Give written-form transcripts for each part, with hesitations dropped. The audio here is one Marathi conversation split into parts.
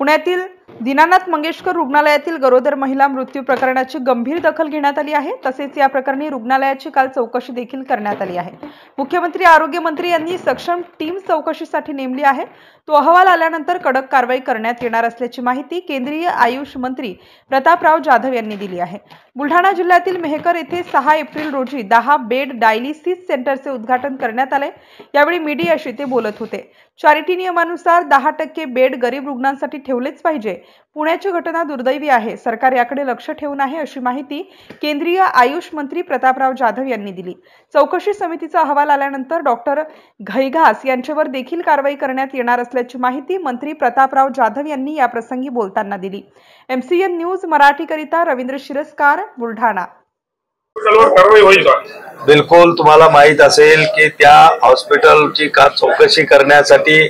पुण्यातील दीनानाथ मंगेशकर रुग्णालयातील गरोदर महिला मृत्यू प्रकरणाची गंभीर दखल घेण्यात आली आहे। तसेच या प्रकरणी रुग्णालयाची काल चौकशी देखील करण्यात आली आहे। मुख्यमंत्री आरोग्य मंत्री यांनी सक्षम टीम चौकशीसाठी नेमली आहे। तो अहवाल आल्यानंतर कडक कारवाई करण्यात येणार असल्याची माहिती केंद्रीय आयुष मंत्री प्रतापराव जाधव यांनी दिली आहे। बुलढाणा जिल्ह्यातील मेहकर येथे 6 एप्रिल रोजी 10 बेड डायलिसिस सेंटरचे उद्घाटन करण्यात आले। यावेळी मीडियाशी ते बोलत होते। चॅरिटी नियमानुसार 10% बेड गरीब रुग्णांसाठी ठेवलेच पाहिजे। पुण्याची घटना दुर्दैवी आहे। सरकार याकडे लक्ष ठेवून आहे अशी माहिती केंद्रीय आयुष मंत्री प्रतापराव जाधव यांनी दिली। चौकशी समितीचा अहवाल आल्यानंतर डॉक्टर घैघास यांच्यावर देखील कारवाई करण्यात येणार असल्याची माहिती मंत्री प्रतापराव जाधव यांनी या प्रसंगी बोलताना दिली। MCN न्यूज मराठीकरिता रवींद्र शिरस्कार, बुलढाणा। बिलकुल तुम्हाला माहित असेल की त्या हॉस्पिटलची चौकशी करण्यासाठी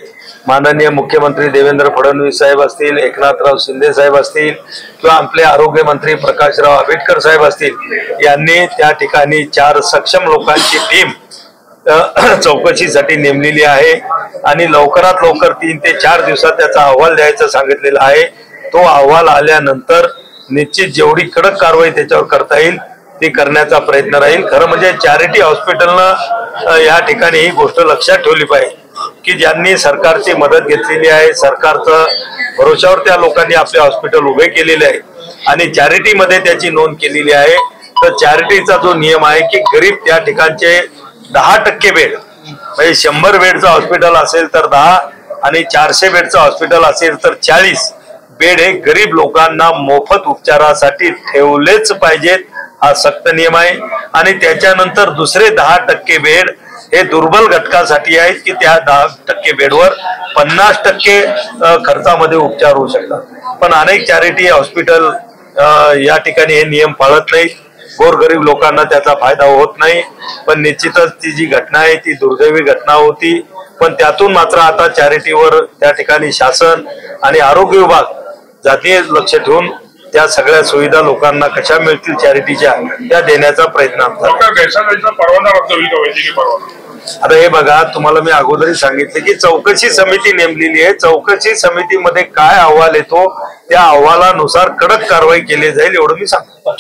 माननीय मुख्यमंत्री देवेंद्र फडणवीस साहेब असतील, एकनाथराव शिंदे साहेब असतील किंवा आपले आरोग्य मंत्री प्रकाशराव आंबेडकर साहेब असतील यांनी त्या ठिकाणी 4 सक्षम लोकांची टीम चौकशीसाठी नेमलेली आहे आणि लवकरात लवकर 3 ते 4 दिवसात त्याचा अहवाल द्यायचं सांगितलेलं आहे। तो अहवाल आल्यानंतर निश्चित जेवढी कडक कारवाई त्याच्यावर करता येईल ती करण्याचा प्रयत्न राहील। खरं म्हणजे चॅरिटी हॉस्पिटलनं या ठिकाणी ही गोष्ट लक्षात ठेवली पाहिजे की ज्यांनी सरकारची मदत घेतलेली आहे, सरकारचं भरोशावर त्या लोकांनी आपले हॉस्पिटल उभे केलेले आहे आणि चॅरिटीमध्ये त्याची नोंद केलेली आहे। तर चॅरिटीचा जो नियम आहे की गरीब त्या ठिकाणचे 10% बेड म्हणजे 100 बेडचं हॉस्पिटल असेल तर 10 आणि 400 बेडचं हॉस्पिटल असेल तर 40 बेड हे गरीब लोकांना मोफत उपचारासाठी ठेवलेच पाहिजेत। हा सक्त नियम आहे आणि त्याच्यानंतर दुसरे 10% बेड हे दुर्बल घटकासाठी आहेत की त्या 10% बेडवर 50% खर्चामध्ये उपचार होऊ शकतात। पण अनेक चॅरिटी हॉस्पिटल या ठिकाणी हे नियम पाळत नाहीत, गोरगरीब लोकांना त्याचा फायदा होत नाही। पण निश्चितच ती जी घटना आहे ती दुर्दैवी घटना होती, पण त्यातून मात्र आता चॅरिटीवर त्या ठिकाणी शासन आणि आरोग्य विभाग जातीय लक्ष ठेवून त्या सगळ्या सुविधा लोकांना कशा मिळतील चॅरिटीच्या त्या देण्याचा प्रयत्न आता हे बघा, तुम्हाला मी अगोदरही सांगितले की चौकशी समिती नेमलेली आहे। चौकशी समितीमध्ये काय अहवाल येतो त्या अहवालानुसार कडक कारवाई केली जाईल एवढं मी सांगतो।